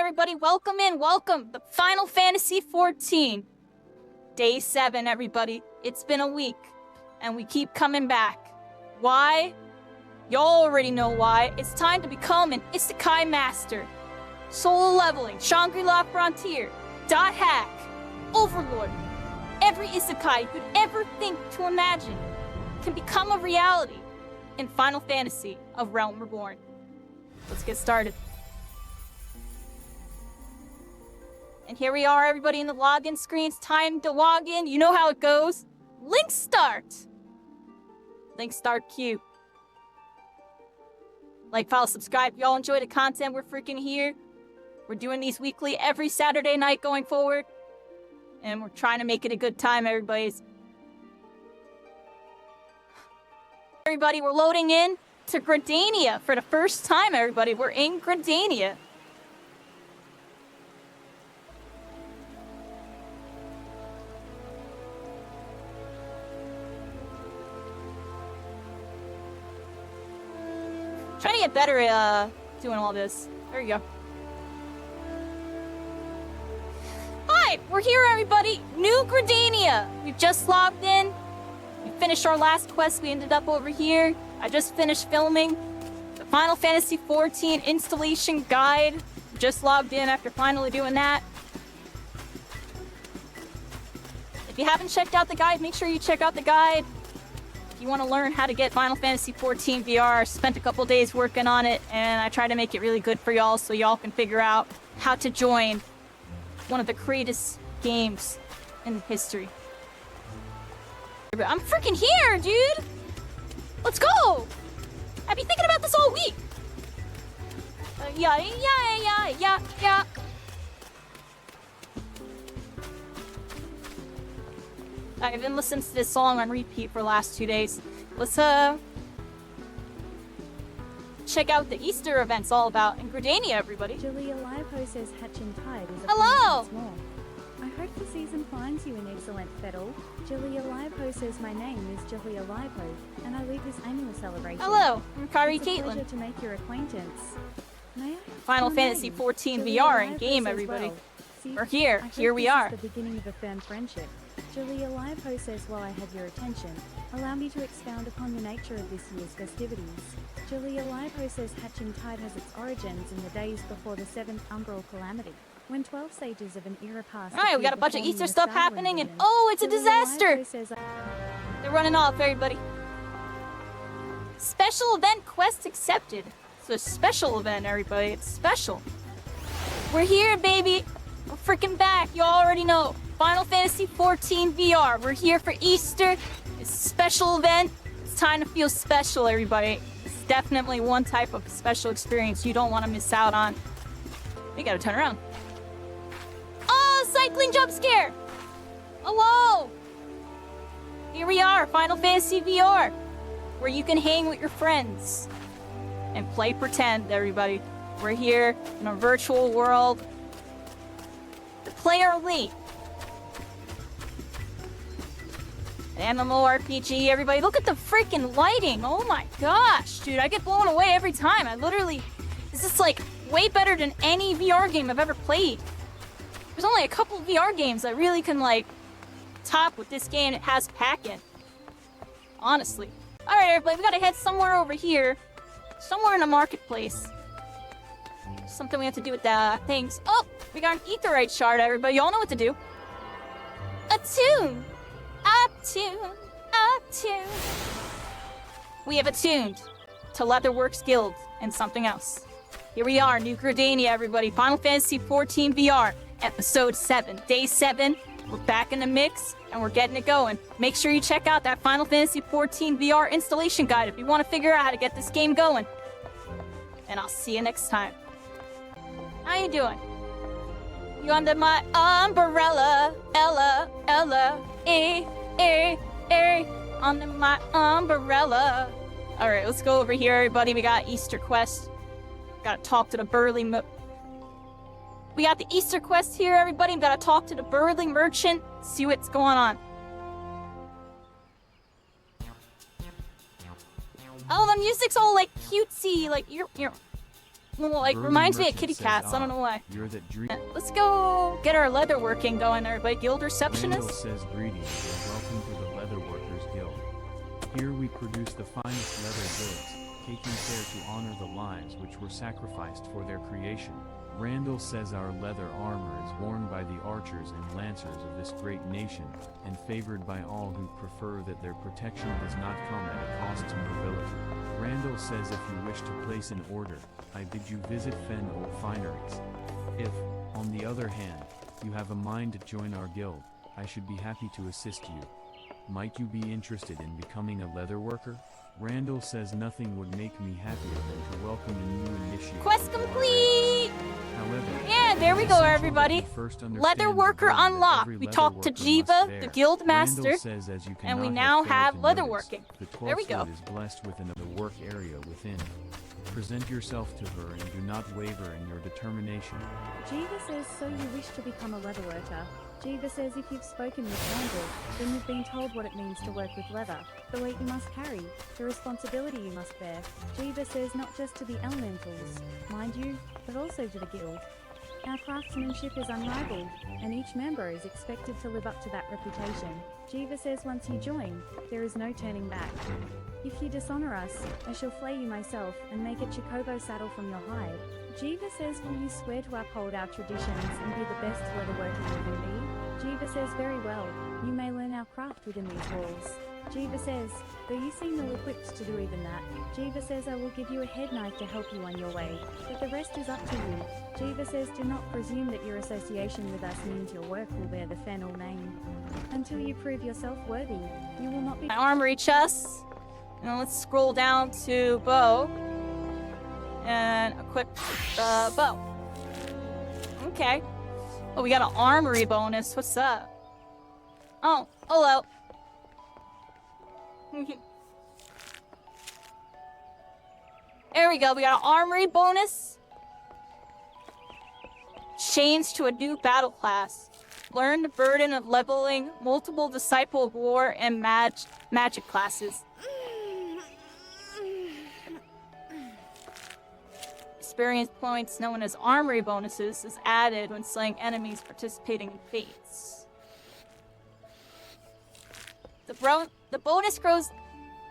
everybody. Welcome in. Welcome. The Final Fantasy XIV. Day 7, everybody. It's been a week, and we keep coming back. Why? Y'all already know why. It's time to become an Isekai master. Solo leveling, Shangri-La Frontier, Dot Hack, Overlord. Every Isekai you could ever think to imagine can become a reality in Final Fantasy of Realm Reborn. Let's get started. And here we are, everybody, in the login screen. It's time to log in. You know how it goes. Link start. Link start queue. Like, follow, subscribe. If y'all enjoy the content, we're freaking here. We're doing these weekly every Saturday night going forward. And we're trying to make it a good time, everybody. Everybody, we're loading in to Gridania for the first time, everybody. We're in Gridania. Trying to get better at doing all this. There you go. Hi, we're here, everybody. New Gridania. We've just logged in. We finished our last quest. We ended up over here. I just finished filming the Final Fantasy XIV installation guide. Just logged in after finally doing that. If you haven't checked out the guide, make sure you check out the guide. If you want to learn how to get Final Fantasy XIV VR, I spent a couple days working on it, and I try to make it really good for y'all so y'all can figure out how to join one of the greatest games in history. I'm freaking here, dude! Let's go! I've been thinking about this all week! Yeah. I've been listening to this song on repeat for the last 2 days. Let's, check out the Easter event's all about in Gridania, everybody. Julia Lipo says Hatchin' Tide is a Hello! more. I hope the season finds you in excellent fettle. Julia Lipo says my name is Julia Lipo, and I lead this annual celebration. Hello, I'm Kairi It's a pleasure Caitlyn. to make your acquaintance. May I? Final Fantasy XIV VR in game, everybody. We're here. Here we are. The beginning of a firm friendship. Julia Lipo says, while I have your attention, allow me to expound upon the nature of this year's festivities. Julia Lipo says Hatchin' Tide has its origins in the days before the 7th Umbral Calamity, when 12 sages of an era past. Alright, we got a bunch of Easter stuff happening, and oh, it's a disaster! They're running off, everybody. Special event quest accepted. It's a special event, everybody. It's special. We're here, baby. We're freaking back. You already know. Final Fantasy XIV VR. We're here for Easter. It's a special event. It's time to feel special, everybody. It's definitely one type of special experience you don't want to miss out on. We gotta turn around. Oh, cycling jump scare! Hello! Here we are, Final Fantasy VR, where you can hang with your friends and play pretend, everybody. We're here in a virtual world. The player elite. An MMORPG, everybody. Look at the freaking lighting. Oh my gosh, dude. I get blown away every time. This is like way better than any VR game I've ever played. There's only a couple of VR games that really can like top what this game has packing. Honestly. Alright, everybody. We gotta head somewhere over here. Somewhere in the marketplace. Something we have to do with the things. Oh, we got an Aetheryte shard, everybody. Y'all know what to do. Attune. Attune. We have attuned to Leatherworks Guild and something else. Here we are, New Gridania, everybody. Final Fantasy XIV VR, Episode 7, Day 7. We're back in the mix, and we're getting it going. Make sure you check out that Final Fantasy XIV VR installation guide if you want to figure out how to get this game going. And I'll see you next time. How you doing? You under my umbrella, Ella, under my umbrella. Alright, let's go over here, everybody. We got Easter quest. Gotta talk to the We got the Easter quest here, everybody. We gotta talk to the burly merchant, see what's going on. Oh, the music's all like cutesy, like you're Well, like, reminds me of kitty cats. I don't know why. You're that dream. Let's go get our leather working going, everybody. Guild Randall receptionist. says greetings and welcome to the Leather Workers Guild. Here we produce the finest leather goods, taking care to honor the lives which were sacrificed for their creation. Randall says our leather armor is worn by the archers and lancers of this great nation, and favored by all who prefer that their protection does not come at a cost to nobility. Randall says if you wish to place an order, I bid you visit Fen Old Fineries. If, on the other hand, you have a mind to join our guild, I should be happy to assist you. Might you be interested in becoming a leather worker? Randall says nothing would make me happier than to welcome a new initiate. Quest complete! However, Yeah, there we go, everybody. Leather worker unlocked. We talked to Jiva, the guild master, and we now have leather working. There we go. is blessed with another work area within. Present yourself to her and do not waver in your determination. Jiva says, so you wish to become a leather worker. Jiva says if you've spoken with Randall, then you've been told what it means to work with leather, the weight you must carry, the responsibility you must bear. Jiva says not just to the elementals, mind you, but also to the guild. Our craftsmanship is unrivaled, and each member is expected to live up to that reputation. Jiva says once you join, there is no turning back. If you dishonor us, I shall flay you myself and make a Chocobo saddle from your hide. Jiva says, will you swear to uphold our traditions and be the best leather worker you can be? Jiva says, very well, you may learn our craft within these walls. Jiva says, though you seem ill-equipped to do even that, Jiva says I will give you a head knife to help you on your way, but the rest is up to you. Jiva says, do not presume that your association with us means your work will bear the Fennel name. Until you prove yourself worthy, you will not be— My armory chest. And let's scroll down to bow. And equip the bow. Okay. Oh, we got an armory bonus. What's that? Oh, hello. There we go. We got an armory bonus. Chains to a new battle class. Learn the burden of leveling multiple Disciple of War and magic classes. Experience points known as armory bonuses is added when slaying enemies participating in fates. The bonus grows—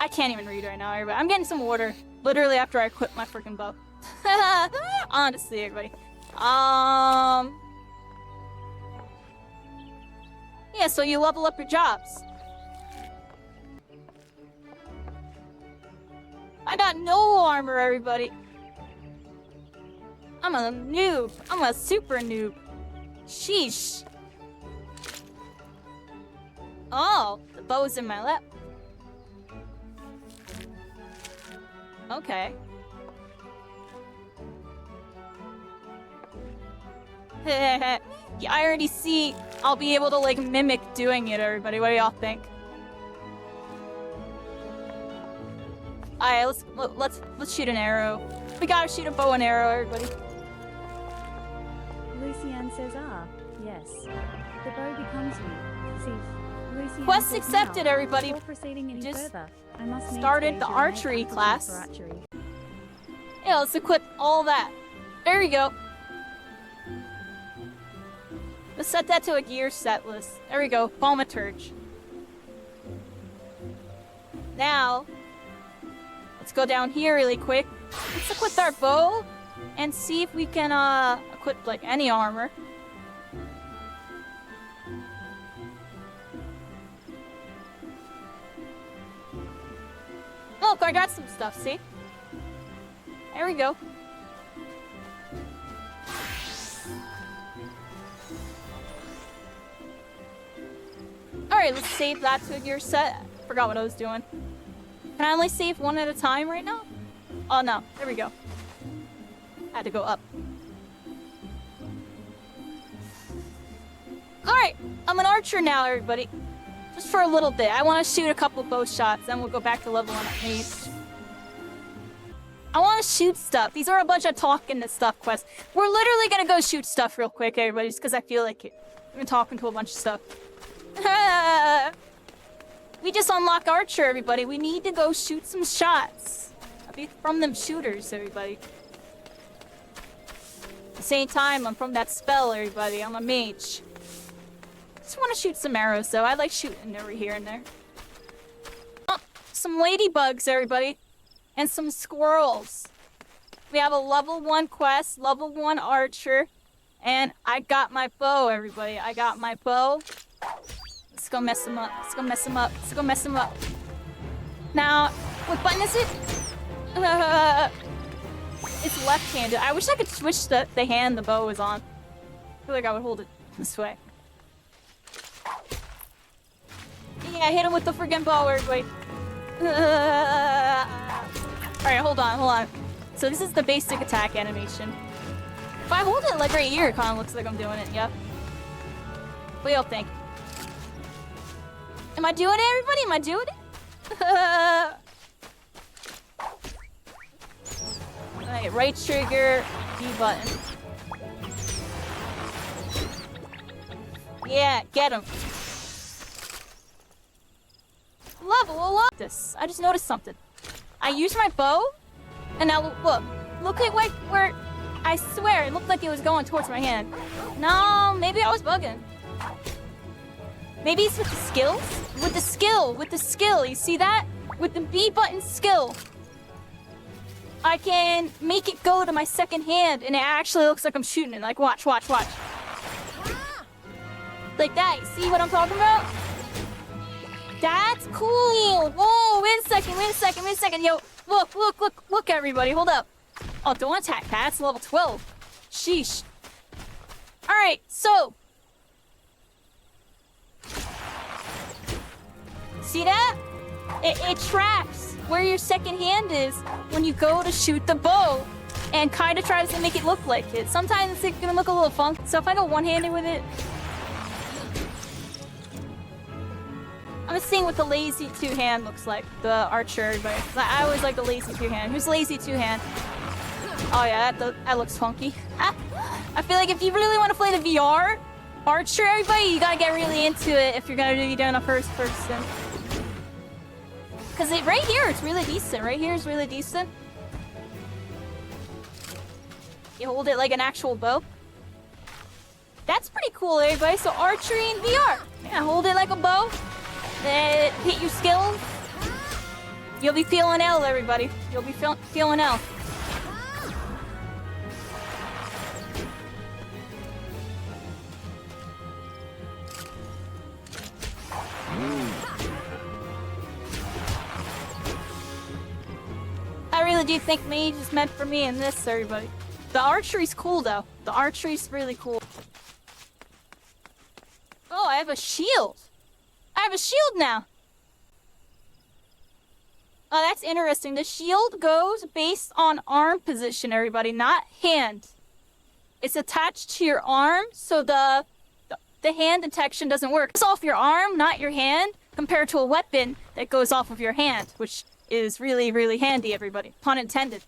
I can't even read right now, everybody. I'm getting some water. Literally after I quit my freaking bow. Honestly, everybody. Yeah, so you level up your jobs. I got no armor, everybody. I'm a noob. I'm a super noob. Sheesh. Oh, the bow's in my lap. Okay. Yeah, I already see I'll be able to like mimic doing it, everybody. What do y'all think? Alright, let's shoot an arrow. We gotta shoot a bow and arrow, everybody. Lucian says, yes. The bow becomes you. See, Lucian Quest says, accepted, now, everybody. Before proceeding any Just further, I must needs started gauge the your archery innate class. aptitude for archery. Yeah, let's equip all that. There we go. Let's set that to a gear set list. There we go. Thaumaturge. Now, let's go down here really quick. Let's equip our bow and see if we can equip like any armor. Look, I got some stuff, see? There we go. Alright, let's save that to a gear set. Forgot what I was doing. Can I only save one at a time right now? Oh no, there we go. Had to go up. Alright, I'm an archer now, everybody. Just for a little bit. I want to shoot a couple bow shots, then we'll go back to leveling up mage. I want to shoot stuff. These are a bunch of talking to stuff quests. We're literally gonna go shoot stuff real quick, everybody, just because I feel like it. I've been talking to a bunch of stuff. We just unlock Archer, everybody. We need to go shoot some shots. I'll be from them shooters, everybody. At the same time, I'm from that spell, everybody. I'm a mage. Just want to shoot some arrows, though. I like shooting over here and there. Oh, some ladybugs, everybody. And some squirrels. We have a level 1 quest, level 1 archer. And I got my bow, everybody. I got my bow. Let's go mess him up. Let's go mess him up. Let's go mess him up. Now, what button is it? It's left-handed. I wish I could switch the hand the bow is on. I feel like I would hold it this way. Yeah, hit him with the friggin' bow, everybody. Alright, hold on. So this is the basic attack animation. If I hold it like right here, it kind of looks like I'm doing it, yeah. What do y'all think? Am I doing it, everybody? Am I doing it? Alright, right trigger, D button. Yeah, get him. Level up this. I just noticed something. I used my bow, and now look at where. I swear it looked like it was going towards my hand. No, maybe I was bugging. Maybe it's with the skills? With the skill, you see that? With the B button skill. I can make it go to my second hand, and it actually looks like I'm shooting it. Like, watch. Like that, you see what I'm talking about? That's cool! Whoa, wait a second. Yo, look, everybody, hold up. Oh, don't attack, that's level 12. Sheesh. Alright, so. See that? It tracks where your second hand is when you go to shoot the bow and kind of tries to make it look like it. Sometimes it's gonna look a little funky. So if I go one-handed with it, I'm seeing what the lazy two-hand looks like, the archer, but I always like the lazy two-hand. Who's lazy two-hand? Oh yeah, that looks funky. I feel like if you really want to play the VR archer, everybody, you gotta get really into it if you're gonna be doing a first person. Cause right here, it's really decent. Right here is really decent. You hold it like an actual bow. That's pretty cool, everybody. So archery in VR. Yeah, hold it like a bow. Hit your skills. You'll be feeling L, everybody. You'll be feeling L. I really do think mage is meant for me in this, everybody. The archery's cool, though. The archery's really cool. Oh, I have a shield. I have a shield now. Oh, that's interesting. The shield goes based on arm position, everybody, not hand. It's attached to your arm, so the hand detection doesn't work. It's off your arm, not your hand, compared to a weapon that goes off of your hand, which is really, really handy, everybody. Pun intended.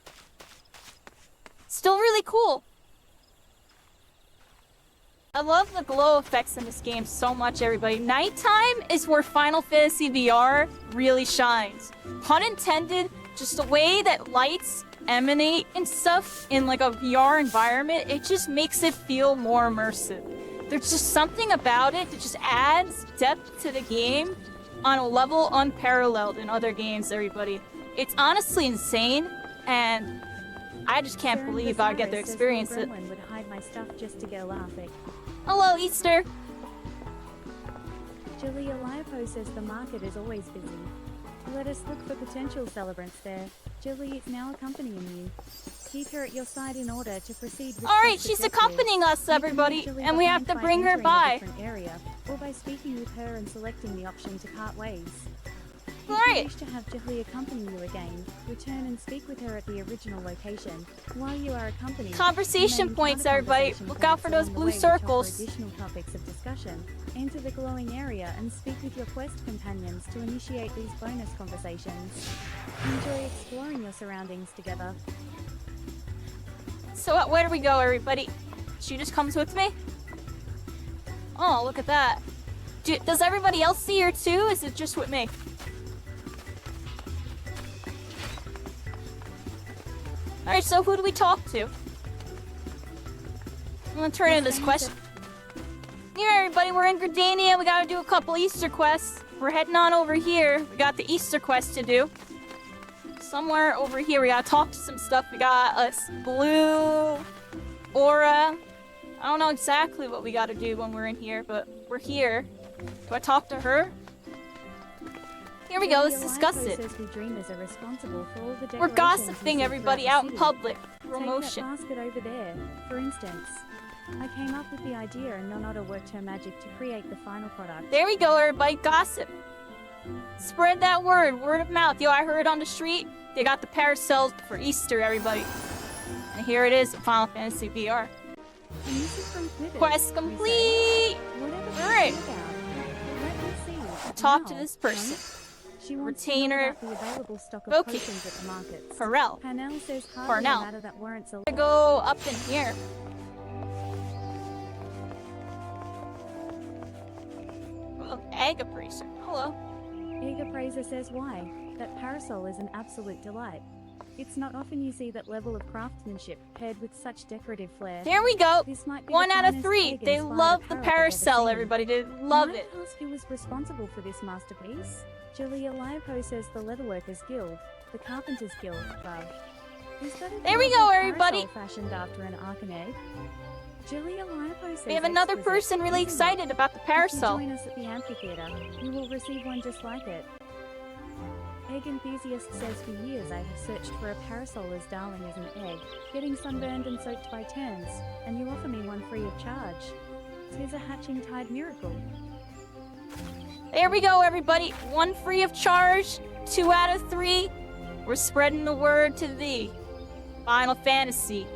Still really cool. I love the glow effects in this game so much, everybody. Nighttime is where Final Fantasy VR really shines. Pun intended, just the way that lights emanate and stuff in like a VR environment, it just makes it feel more immersive. There's just something about it that just adds depth to the game on a level unparalleled in other games, everybody. It's honestly insane, and I just can't believe I get to experience it. Would hide my stuff just to go laughing. Hello, Easter. Julia Liapo says the market is always busy. Let us look for potential celebrants there. Julie is now accompanying you. Keep her at your side in order to proceed with Alright, she's accompanying us, everybody, and we have to bring her by. Area, or by speaking with her and selecting the option to part ways. If Alright. you wish to have Julie accompany you again, return and speak with her at the original location. While you are accompanied, Conversation points, everybody. Look out for those blue circles. Additional topics of discussion. Enter the glowing area and speak with your quest companions to initiate these bonus conversations. Enjoy exploring your surroundings together. So where do we go, everybody? She just comes with me? Oh, look at that. Does everybody else see her too? Is it just with me? Alright, so who do we talk to? gonna turn in this quest. Here, everybody, we're in Gridania. We gotta do a couple Easter quests. We're heading on over here. We got the Easter quest to do. Somewhere over here, we gotta talk to some stuff. We got a blue aura. I don't know exactly what we gotta do when we're in here, but we're here. Do I talk to her? Here we go, let's discuss it. We're gossiping everybody out in public. Promotion. Take that basket over there, for instance. I came up with the idea and Nonota worked her magic to create the final product. There we go, everybody, gossip. Spread that word of mouth. Yo, I heard on the street, they got the paracels for Easter, everybody. And here it is, Final Fantasy VR. Quest complete! Alright. Talk to this person. She wants Retainer. to know about the available stock of Okay. potions at the markets. Pharrell. Parnell says hardly a Parnell. matter that warrants a... Go up in here. Oh, egg appraiser. Hello. Eager Praiser says why? That parasol is an absolute delight. It's not often you see that level of craftsmanship paired with such decorative flair. There we go. This might be 1 the out of finest 3. egg They inspired love the apparel I've ever paracel, seen. everybody. They love Might it. I ask who was responsible for this masterpiece? Julia Lipo says the Leatherworkers Guild, the Carpenters Guild above. Is that a There we durable go, everybody. parasol fashioned after an arcan egg? Julia Lipo says We have another exquisite, person really isn't it? excited about the If parasol. you join us at the amphitheater, you will receive one just like it. Egg Enthusiast says for years I have searched for a parasol as darling as an egg, getting sunburned and soaked by turns, and you offer me one free of charge. 'Tis a hatching tide miracle. There we go, everybody. 1 free of charge. 2 out of 3. We're spreading the word to thee. Final Fantasy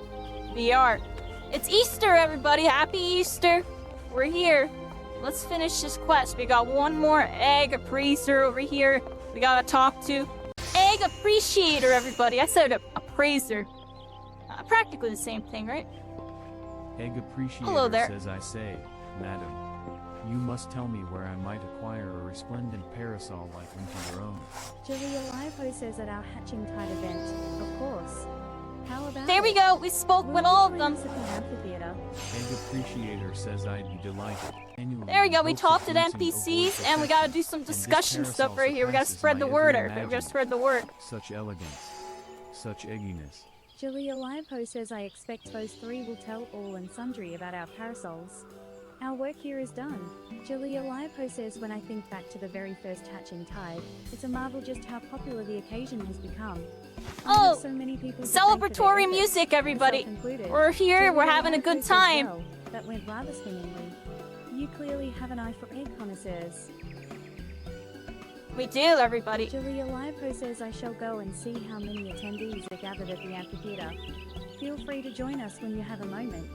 VR. It's Easter, everybody. Happy Easter. We're here. Let's finish this quest. We got 1 more egg appraiser over here. We gotta talk to egg appreciator, everybody. I said appraiser. Practically the same thing, right? Egg Appreciator Hello there. says I say, Madam, you must tell me where I might acquire a resplendent parasol like unto your own. Julia Lipo says at our Hatching Tide event, of course. How about There we it? go. We spoke Will with you all of join them. us at the amphitheater? Egg Appreciator says I'd be delighted. Annually, There we go. We hopes talked to of the reaching NPCs, over and we gotta do some and this discussion stuff parasol right here. We gotta surpasses spread the my word. every We gotta imagining. spread the word. Such elegance, such egginess. Julia Lipo says I expect those 3 will tell all and sundry about our parasols. Our work here is done. Julia Lipo says when I think back to the very first Hatching Tide, it's a marvel just how popular the occasion has become. I have Oh, so many people to thank for their celebratory efforts, music, everybody. myself included. We're here. We're Julia having a Lipo good says, time. "Well, that went rather swimmingly. You clearly have an eye for egg connoisseurs." We do, everybody. Julia Lipo says I shall go and see how many attendees are gathered at the amphitheater. Feel free to join us when you have a moment.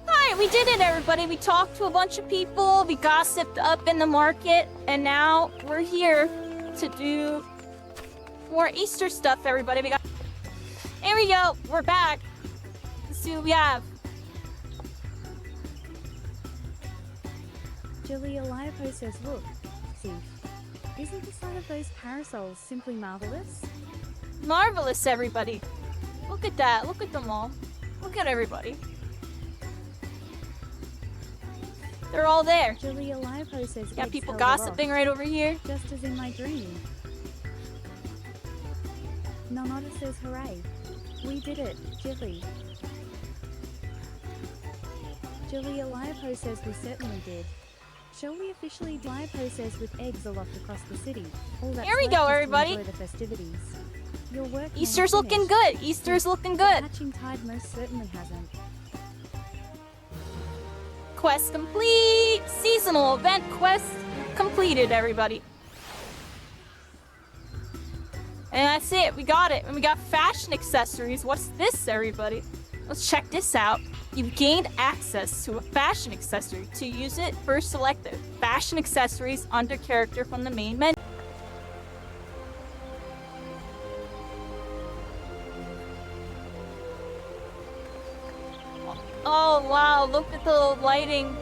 Alright, we did it, everybody. We talked to a bunch of people. We gossiped up in the market. And now we're here to do more Easter stuff, everybody. Here we go. We're back. Let's see what we have. Julia Lipo says, look, Sif, isn't the sight of those parasols simply marvelous? Marvelous, everybody. Look at that. Look at them all. Look at everybody. They're all there. Julia Lipo says, Got eggs people held aloft, gossiping right over here. just as in my dream. Nonota says, hooray. We did it, Jilly. Julia Lipo says we certainly did. Shall we officially Lipo says with eggs aloft across the city? All that's Here we left go, is to everybody. enjoy the festivities. Your work may Easter's have looking finished, good. Easter's looking but good. Hatching Tide most certainly hasn't. Quest complete. Seasonal event quest completed, everybody. And that's it. We got it. And we got fashion accessories. What's this, everybody? Let's check this out. You've gained access to a fashion accessory. To use it, first select the fashion accessories under character from the main menu. Oh wow, look at the lighting.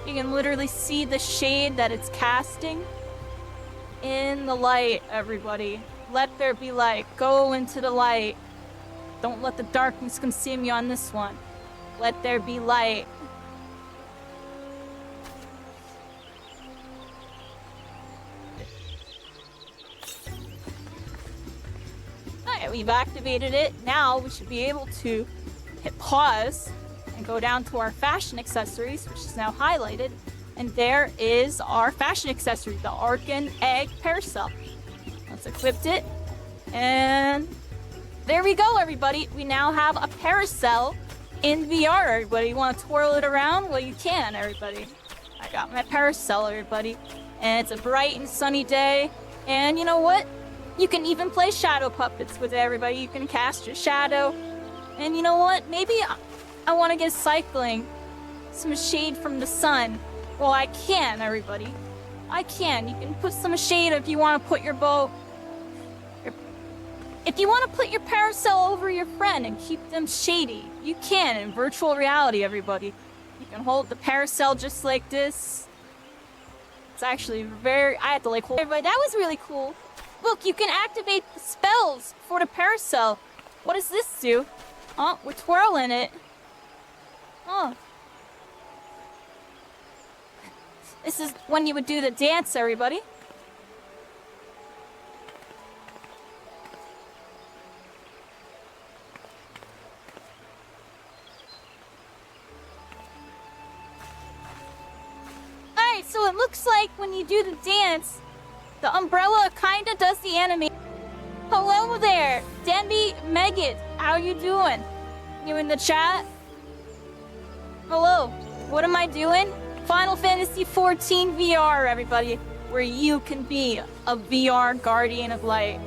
You can literally see the shade that it's casting. in the light, everybody. Let there be light. Go into the light. Don't let the darkness consume you on this one. Let there be light. Alright, we've activated it. Now we should be able to hit pause and go down to our fashion accessories, which is now highlighted. And there is our fashion accessory, the Arcan Egg Parasol. Let's equip it. And there we go, everybody. We now have a parasol in VR, everybody. You want to twirl it around? Well, you can, everybody. I got my parasol, everybody. And it's a bright and sunny day. And you know what? You can even play shadow puppets with everybody. You can cast your shadow. And you know what? Maybe I want to get cycling some shade from the sun. Well, I can, everybody. I can. You can put some shade if you want to put your bow... If you want to put your parasol over your friend and keep them shady, you can in virtual reality, everybody. You can hold the parasol just like this. It's actually very... I had to like hold everybody. That was really cool. Look, you can activate the spells for the parasol. What does this do? Oh, we're twirling it. Oh. This is when you would do the dance, everybody. Alright, so it looks like when you do the dance, the umbrella kinda does the animation. Hello there, Demi Megan. How you doing? You in the chat? Hello. What am I doing? Final Fantasy XIV VR, everybody, where you can be a VR guardian of light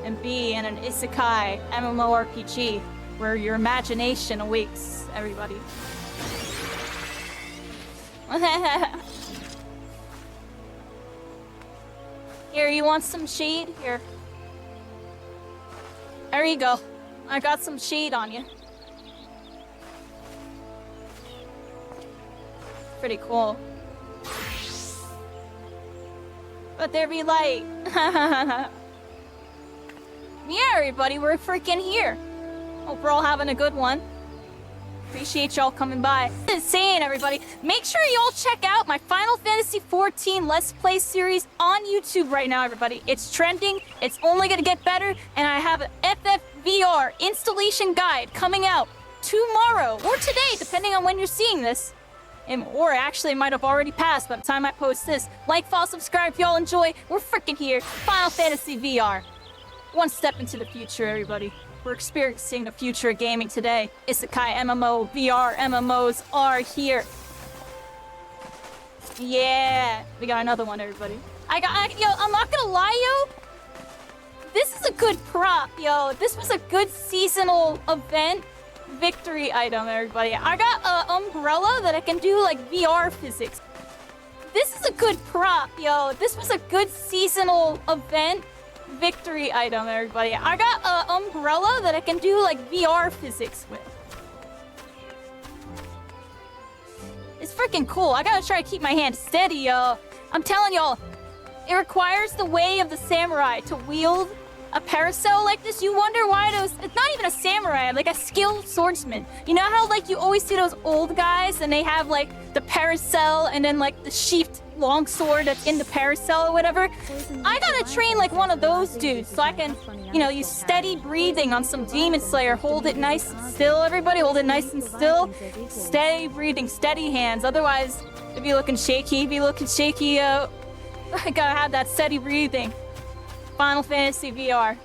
and be in an Isekai MMORPG where your imagination awakes, everybody. Here, you want some shade? Here. There you go. I got some shade on you. Pretty cool. But there be light. Yeah, everybody, we're freaking here. Hope we're all having a good one. Appreciate y'all coming by. Insane, everybody. Make sure y'all check out my Final Fantasy XIV Let's Play series on YouTube right now, everybody. It's trending. It's only gonna get better. And I have an FFVR installation guide coming out tomorrow or today, depending on when you're seeing this. Or actually, it might have already passed by the time I post this. Like, follow, subscribe if y'all enjoy. We're freaking here. Final Fantasy VR. One step into the future, everybody. We're experiencing the future of gaming today. Isekai MMO, VR MMOs are here. Yeah. We got another one, everybody. Yo, I'm not gonna lie, yo. This is a good prop, yo. This was a good seasonal event. Victory item, everybody. I got an umbrella that I can do like VR physics. This is a good prop, yo. This was a good seasonal event victory item, everybody. I got an umbrella that I can do like VR physics with. It's freaking cool. I gotta try to keep my hand steady, yo. I'm telling y'all, it requires the way of the samurai to wield a parasol like this. You wonder why those... It's not even a samurai, like a skilled swordsman. You know how like you always see those old guys and they have like the parasol and then like the sheathed longsword that's in the parasol or whatever? I gotta train like one of those dudes so I can, you know, use steady breathing on some Demon Slayer. Hold it nice and still, everybody. Hold it nice and still. Steady breathing, steady hands. Otherwise, if you're looking shaky, I gotta have that steady breathing. Final Fantasy VR.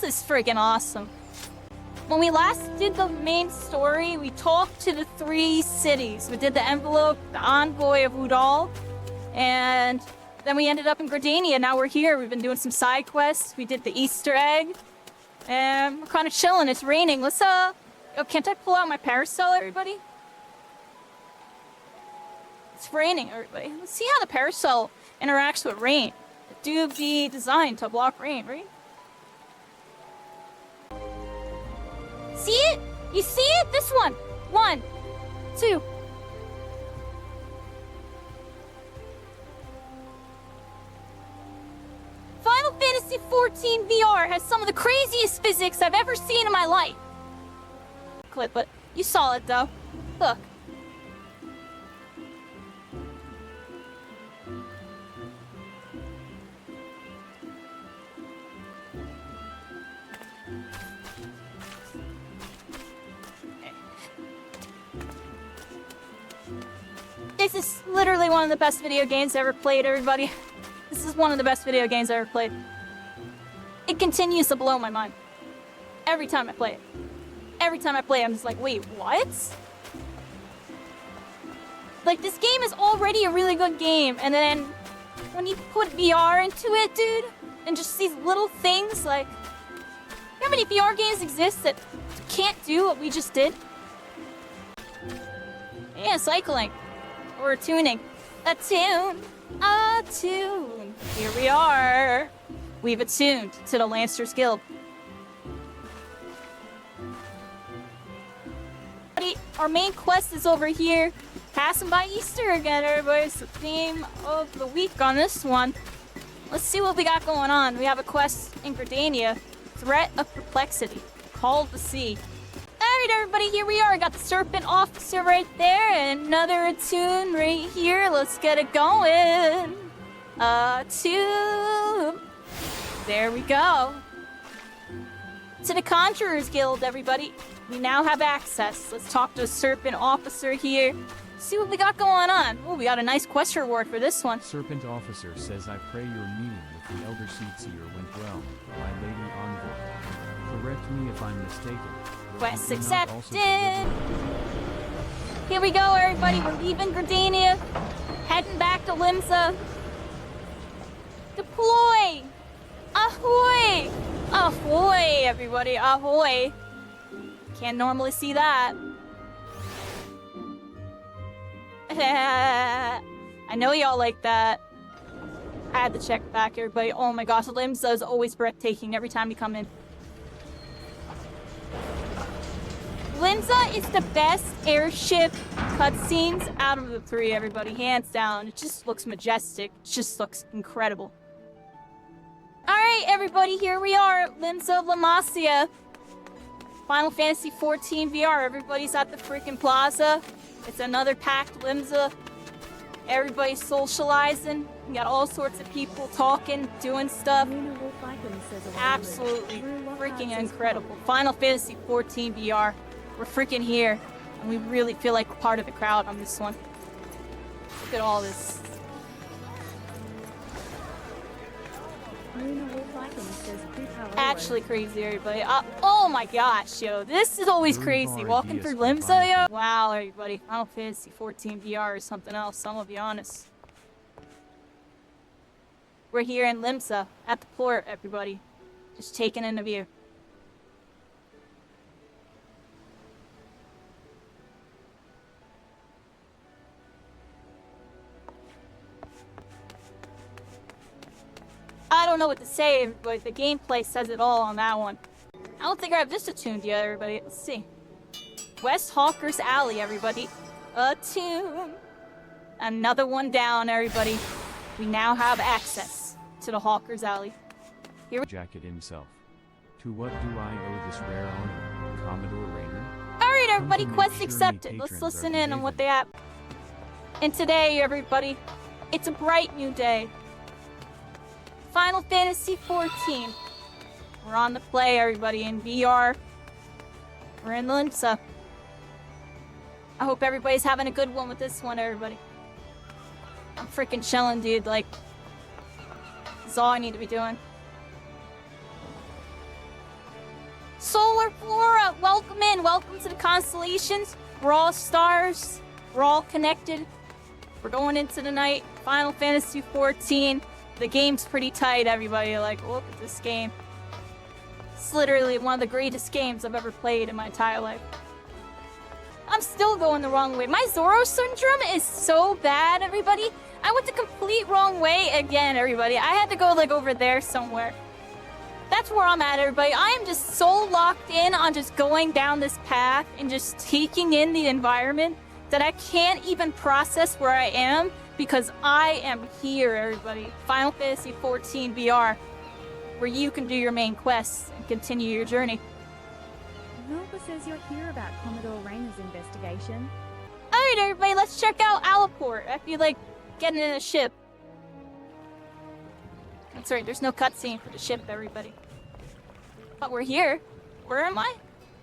This is freaking awesome. When we last did the main story, we talked to the 3 cities. We did the envelope, the envoy of Udall, and then we ended up in Gardania. Now we're here. We've been doing some side quests. We did the Easter egg, and we're kind of chilling. It's raining. Let's oh, can't I pull out my parasol, everybody? It's raining, everybody. Let's see how the parasol interacts with rain. Do be designed to block rain, right? See it? You see it? This one. 1, 2. Fantasy XIV VR has some of the craziest physics I've ever seen in my life. Clip, but you saw it though. Look. This is literally one of the best video games ever played, everybody. This is one of the best video games I ever played. It continues to blow my mind. Every time I play it. Every time I play it, I'm just like, wait, what? Like, this game is already a really good game, and then when you put VR into it, dude, and just these little things, like... You know how many VR games exist that can't do what we just did? Yeah, cycling. Or tuning. A tune. A tune. Here we are. We've attuned to the Lancers Guild. Our main quest is over here. Passing by Easter again, everybody. It's the theme of the week on this one. Let's see what we got going on. We have a quest in Gardania. Threat of Perplexity. Call of the Sea. Alright, everybody, here we are. I got the Serpent Officer right there, and another attune right here. Let's get it going. Attune. There we go. To the Conjurers Guild, everybody. We now have access. Let's talk to the Serpent Officer here. See what we got going on. Oh, we got a nice quest reward for this one. Serpent Officer says, I pray your meeting with the Elder Seatseer went well, my Lady Envoy. Correct me if I'm mistaken. Quest accepted. Here we go, everybody. We're leaving Gardania. Heading back to Limsa. Deploy! Ahoy! Ahoy, everybody. Ahoy. Can't normally see that. I know y'all like that. I had to check back, everybody. Oh my gosh, Limsa is always breathtaking every time you come in. Limsa is the best airship cutscenes out of the three, everybody. Hands down. It just looks majestic. It just looks incredible. Alright, everybody, here we are at Limsa La Masia. Final Fantasy XIV VR. Everybody's at the freaking plaza. It's another packed Limsa. Everybody's socializing. We got all sorts of people talking, doing stuff. Absolutely freaking incredible. Final Fantasy XIV VR. We're freaking here. And we really feel like we're part of the crowd on this one. Look at all this. Actually crazy, everybody. Oh my gosh, yo. This is always crazy. Walking through Limsa, yo. Wow, everybody. Final Fantasy XIV VR is something else, I'm gonna be honest. We're here in Limsa, at the port, everybody. Just taking in the view. I don't know what to say, but the gameplay says it all on that one. I don't think I have this attuned yet, everybody. Let's see. West Hawker's Alley, everybody. Attune. Another one down, everybody. We now have access to the Hawker's Alley. Here Jacket himself. To what do I owe this rare honor, Commodore Rainer? Alright, everybody, Come to quest make sure accepted. me Let's patrons listen are in on what they behaving. have. And today, everybody, it's a bright new day. Final Fantasy XIV. We're on the play, everybody, in VR. We're in Limsa. I hope everybody's having a good one with this one, everybody. I'm freaking chilling, dude. Like, that's all I need to be doing. Solar Flora, welcome in. Welcome to the constellations. We're all stars. We're all connected. We're going into the night. Final Fantasy XIV. The game's pretty tight, everybody. Like, look at this game. It's literally one of the greatest games I've ever played in my entire life. I'm still going the wrong way. My Zoro syndrome is so bad, everybody. I went the complete wrong way again, everybody. I had to go, like, over there somewhere. That's where I'm at, everybody. I am just so locked in on just going down this path and just taking in the environment that I can't even process where I am because I am here, everybody. Final Fantasy XIV VR. where you can do your main quests and continue your journey. Wilbur says you're here about Commodore Rayner's investigation. Alright, everybody, let's check out Alaport. I feel like getting in a ship. That's right, there's no cutscene for the ship, everybody. But we're here. Where am I?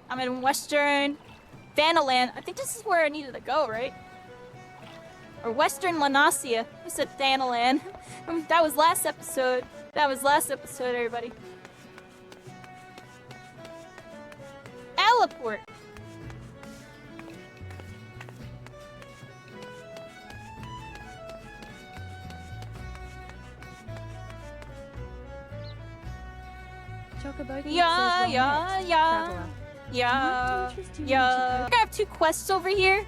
I'm in Western Thanalan. I think this is where I needed to go, right? Or Western Lanasia. I said Thanalan. That was last episode. That was last episode, everybody. Alaport. Chocobo Yeah, says, yeah, well met, yeah. traveler. Yeah. Might interest you in Yeah. I have 2 quests over here.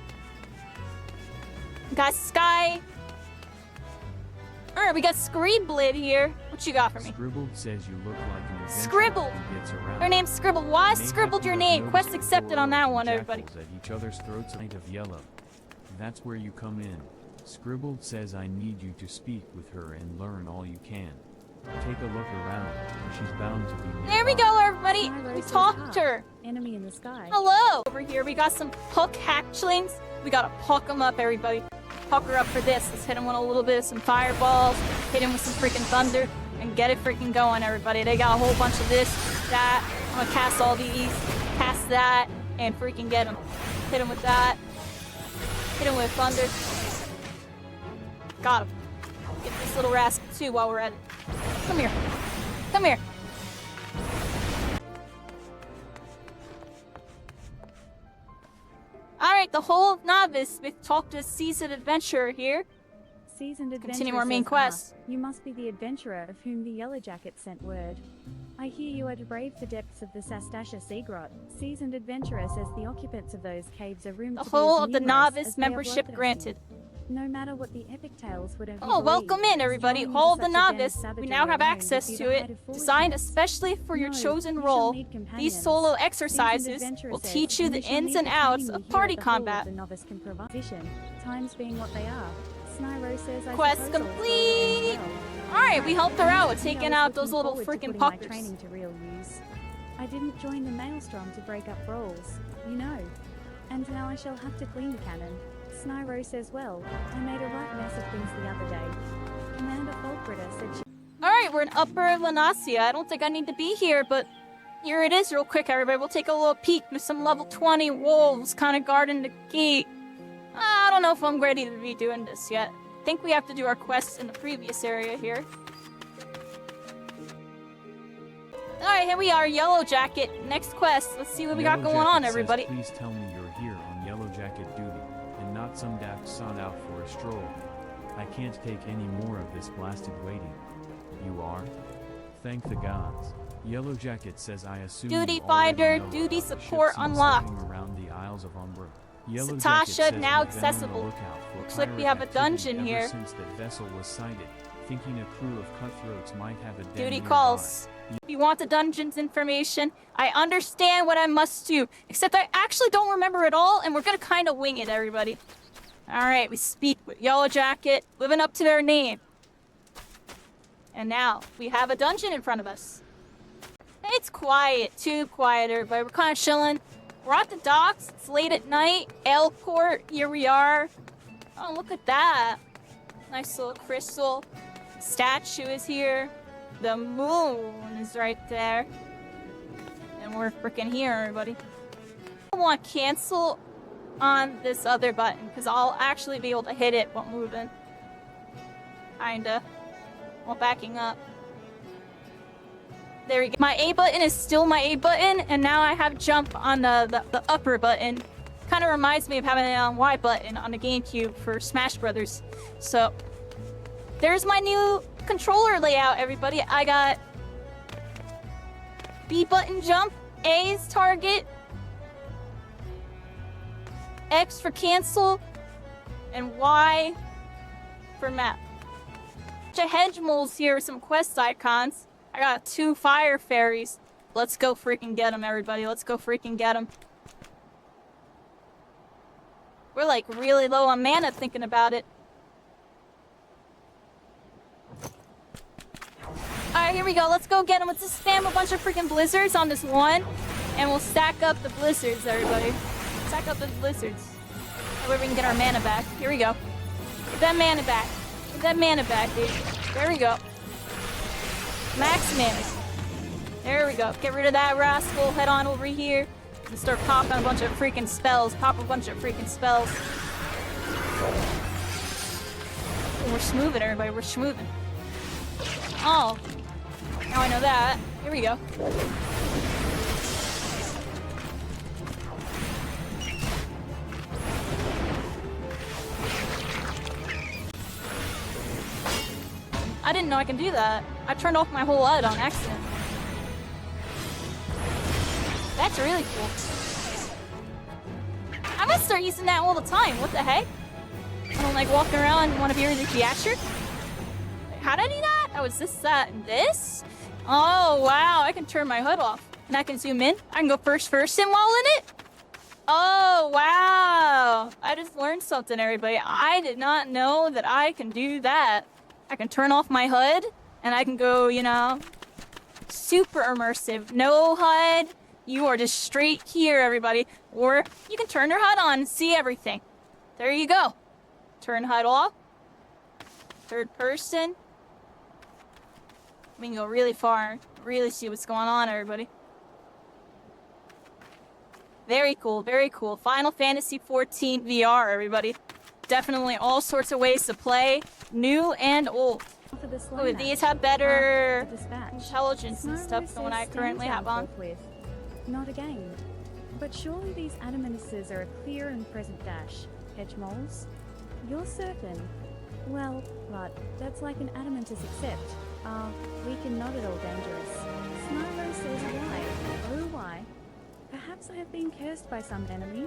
Got Sky. Alright, we got Scribbled here. What you got for me? Scribbled says you look like an adventurer Scribbled. who gets around. Her name's Scribbled. Why Mayhap Scribbled your you have name? noticed Quest the accepted on that one, jackals everybody. at each other's throats, a light of yellow. That's where you come in. Scribbled says I need you to speak with her and learn all you can. Take a look around. She's bound to be nearby. There we go, everybody. Sky We says, talked to "Ah, her. Enemy in the sky. Hello. Over here, we got some puck hatchlings. We gotta puck them up, everybody. Puck her up for this. Let's hit him with a little bit of some fireballs. Hit him with some freaking thunder. And get it freaking going, everybody. They got a whole bunch of this, that. I'm gonna cast all these. Cast that. And freaking get him. Hit him with that. Hit him with thunder. Got him. Get this little rascal too while we're at it. Come here. Come here. Alright, the whole novice with talk to a seasoned adventurer here. Seasoned adventurer Continue our main says, quest. "Ah, you must be the adventurer of whom the Yellow Jacket sent word. I hear you are to brave the depths of the Sastasha Sea Grot. Seasoned adventurer says the occupants of those caves are rumored The to be whole as of the numerous novice as they are membership bloodthirsty. granted. No matter what the epic tales would have you Oh, welcome believe, in, everybody. joining Hall of the such a den Novice. We savagery now have alone access would be to the it. height of Designed foolishness. especially for your No, chosen you shall role. need These companions. solo Seasoned exercises adventurer will says, teach you "And the we shall ins need and the outs training of we hear party at the Hall of combat. The novice can provide. Vision, times being what they are. Snyro says, I Quest suppose all complete. ends well. Alright, we helped her out with I was taking out those looking little forward to freaking putting my puckers. training to real use. I didn't join the Maelstrom to break up brawls, you know. And now I shall have to clean the cannon. Snyro says, well, I made a right mess of things the other day. Commander Folkritter said she... Alright, we're in Upper Lanasia. I don't think I need to be here, but here it is real quick, everybody. We'll take a little peek with some level 20 wolves kind of guarding the gate. I don't know if I'm ready to be doing this yet. I think we have to do our quests in the previous area here. Alright, here we are, Yellow Jacket. Next quest. Let's see what we got Yellow going on, Jacket says, everybody. Please tell me you're here on Yellow Jacket duty, and not some daft sought out for a stroll. I can't take any more of this blasted waiting. You are? Thank the gods. Yellow Jacket says I assume Duty you already finder, know duty about the support ships and unlocked. slipping around the Isles of Umbra. Yellow Satasha Jacket says now we've been on the accessible. lookout for Looks like we pirate have a activity dungeon ever here. Since that vessel was sighted, thinking a crew of cutthroats might have a den Duty nearby. calls. If you want the dungeon's information, I understand what I must do. Except I actually don't remember it all, and we're gonna kind of wing it, everybody. Alright, we speak with Yellow Jacket, living up to their name. And now, we have a dungeon in front of us. It's quiet, too quiet, everybody. We're kind of chilling. We're at the docks, it's late at night. Elport, here we are. Oh, look at that. Nice little crystal. Statue is here. The moon is right there. And we're freaking here, everybody. I want cancel on this other button, because I'll actually be able to hit it while moving. Kinda. While backing up. There we go. My A button is still my A button, and now I have jump on the upper button. Kind of reminds me of having it on Y button on the GameCube for Smash Brothers. So, there's my new controller layout, everybody. I got B button jump, A is target, X for cancel, and Y for map. Bunch of hedge moles here with some quest icons. I got 2 fire fairies. Let's go freaking get them, everybody. Let's go freaking get them. We're like really low on mana thinking about it. Alright, Alright, here we go. Let's go get him. Let's just spam a bunch of freaking blizzards on this one. And we'll stack up the blizzards, everybody. Stack up the blizzards. That way we can get our mana back. Here we go. Get that mana back. Get that mana back, dude. There we go. Max mana. There we go. Get rid of that rascal. Head on over here. And start popping a bunch of freaking spells. Pop a bunch of freaking spells. We're smoothing, everybody. We're smoothing. Oh. Now I know that. Here we go. I didn't know I can do that. I turned off my whole HUD on accident. That's really cool. I'm gonna start using that all the time. What the heck? I don't like walking around and want to be really theatric. How did I do that? Oh, is this, that, and this? Oh, wow. I can turn my HUD off. And I can zoom in. I can go first person while in it. Oh, wow. I just learned something, everybody. I did not know that I can do that. I can turn off my HUD, and I can go, you know, super immersive. No HUD. You are just straight here, everybody. Or you can turn your HUD on and see everything. There you go. Turn HUD off. Third person. We can go really far. Really see what's going on, everybody. Very cool, very cool. Final Fantasy XIV VR, everybody. Definitely all sorts of ways to play, new and old. Oh, these have better intelligence and stuff than what I currently have on. Not a game. But surely these adamantnesses are a clear and present dash. Hedge moles? You're certain? Well, but that's like an adamantess except, weak and not at all dangerous. Snarbo says why? Oh, why? Perhaps I have been cursed by some enemy?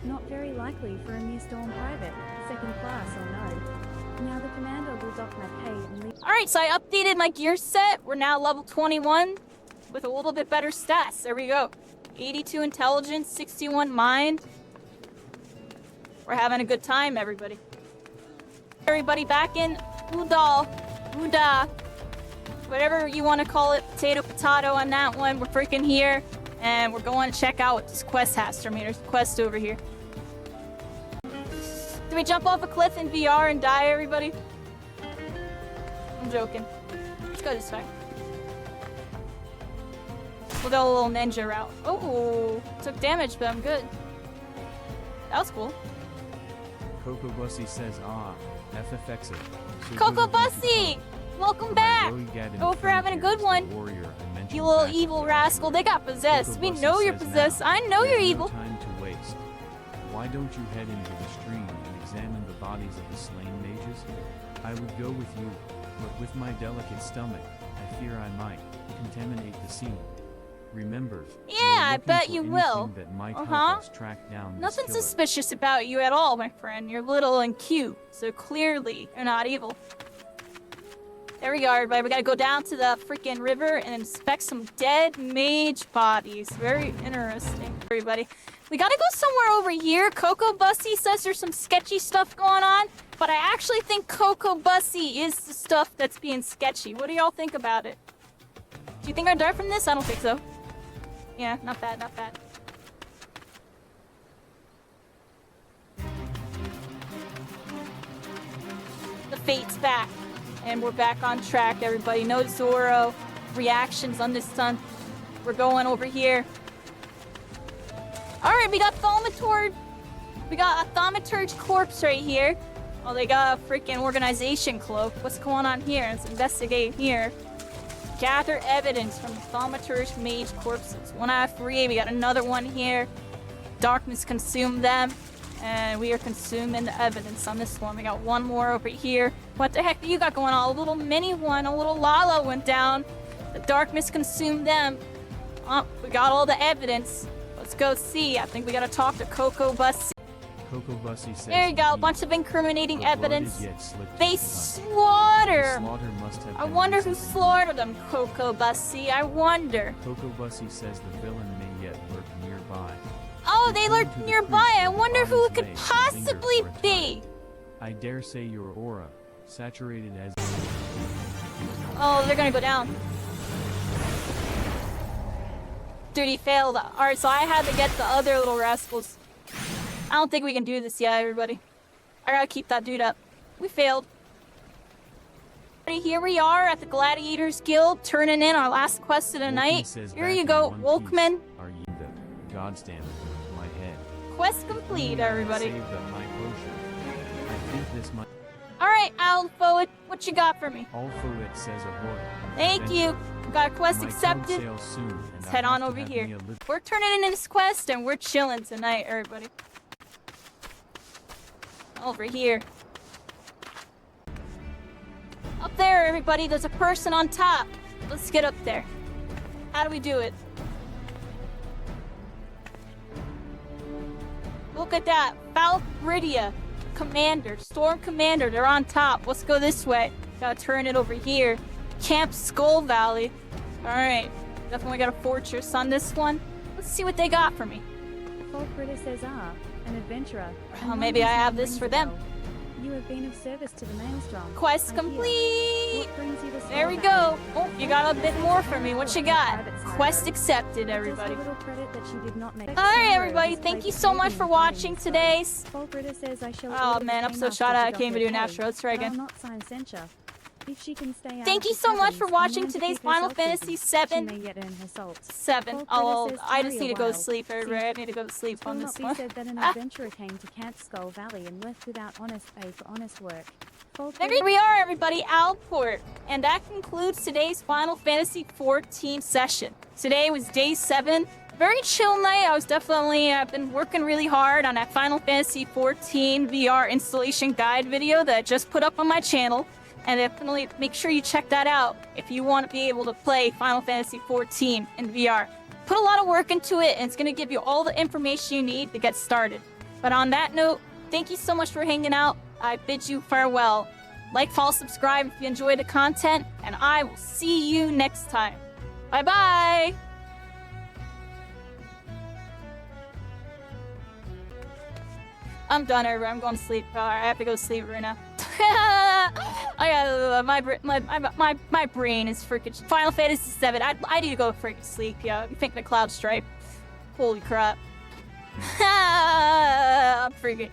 Not very likely for a mere storm private, second class or no. Now the commander will dock my pay and leave. Alright, so I updated my gear set. We're now level 21 with a little bit better stats. There we go. 82 intelligence, 61 mind. We're having a good time, everybody. Everybody back in Udal. Uda. Whatever you want to call it. Potato on that one. We're freaking here. And we're going to check out what this quest has for me. There's a quest over here. Do we jump off a cliff in VR and die, everybody? I'm joking. Let's go this way. We'll go a little ninja route. Oh, took damage, but I'm good. That was cool. Coco Bussy says, FFXIV. So Coco Bussy! Welcome back! Hope you're having a good one. You little evil rascal. They got possessed. We know you're possessed. I know you're evil. Time to waste. Why don't you head into the stream and examine the bodies of the slain mages? I would go with you, but with my delicate stomach, I fear I might contaminate the scene. Remember, yeah, I bet you will. That might help us track down Nothing killer. suspicious about you at all, my friend. You're little and cute, so clearly you're not evil. There we go, everybody. We gotta go down to the freaking river and inspect some dead mage bodies. Very interesting, everybody. We gotta go somewhere over here. Coco Bussy says there's some sketchy stuff going on, but I actually think Coco Bussy is the stuff that's being sketchy. What do y'all think about it? Do you think I'd die from this? I don't think so. Yeah, not bad, not bad. The fate's back. And we're back on track, everybody. No Zoro reactions on this sun. We're going over here. Alright, we got Thaumaturge. We got a Thaumaturge corpse right here. Oh, they got a freaking organization cloak. What's going on here? Let's investigate here. Gather evidence from the Thaumaturge mage corpses. 1 out of 3. We got another one here. Darkness consumed them. And we are consuming the evidence on this one. We got one more over here. What the heck do you got going on? A little mini one. A little Lala went down. The darkness consumed them. Oh, we got all the evidence. Let's go see. I think we gotta talk to Coco Bussy. Coco Bussy says there you go. A bunch of incriminating evidence. They slaughter. I wonder who slaughtered them, Coco Bussy. I wonder. Coco Bussy says the villain may yet lurk nearby. Oh, they lurk nearby. I wonder who it could possibly be. I dare say your aura, saturated as... Oh, they're gonna go down. Dude, he failed. Alright, so I had to get the other little rascals. I don't think we can do this yet, everybody. I gotta keep that dude up. We failed. Here we are at the Gladiators Guild, turning in our last quest of the night. Here you go, Wolfman. Are you the goddamn my head? Quest complete, everybody. Save the high potion. I think this might. Alright, Alpha, what you got for me? Also, it says ahoy. Thank you. Got a quest My accepted. coat sails soon, and Let's I head have on to over have here. me a little- We're turning in this quest and we're chilling tonight, everybody. Over here. Up there, everybody, there's a person on top. Let's get up there. How do we do it? Look at that. Valkyria Commander, Storm Commander, they're on top. Let's go this way. Gotta turn it over here. Camp Skull Valley. Alright. Definitely got a fortress on this one. Let's see what they got for me. Folk Critter says, an adventurer. Oh, maybe I have this for them. You have been of service to the Maelstrom. Quest I hear. complete! What brings you to There we Skull go. Oh, you got a bit more for me. What you got? Quest accepted, Valley? everybody. Just a little credit that you did not make. Alright, everybody. Thank you so much for watching today. Folk Critter says, I shall Oh order man, the I'm so paymaster shot to out. I can't even do an Dr. outro. Let's try K. again. I'll not sign censure. If she can stay out Thank of you the so much for taverns watching and learn to today's keep Final herself Fantasy busy, she VII. may yet earn her salt. 7. Folk Oh, Critter says, I just tarry need to a go to while. sleep, everybody. I need to go to sleep It will on not this be one. said that an adventurer came to Camp Skull Valley and left without honest pay for honest work. Folk There Critter we are, everybody, Alport. And that concludes today's Final Fantasy XIV session. Today was day 7. Very chill night. I've been working really hard on that Final Fantasy XIV VR installation guide video that I just put up on my channel. And definitely make sure you check that out if you want to be able to play Final Fantasy XIV in VR. Put a lot of work into it, and it's going to give you all the information you need to get started. But on that note, thank you so much for hanging out. I bid you farewell. Like, follow, subscribe if you enjoy the content, and I will see you next time. Bye-bye! I'm done, everybody. I'm going to sleep. Alright, I have to go to sleep right now. My brain is freaking Final Fantasy VII. I need to go freaking sleep. Yeah, I'm thinking of Cloud Stripe. Holy crap! I'm freaking.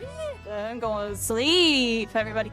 I'm going to sleep, everybody.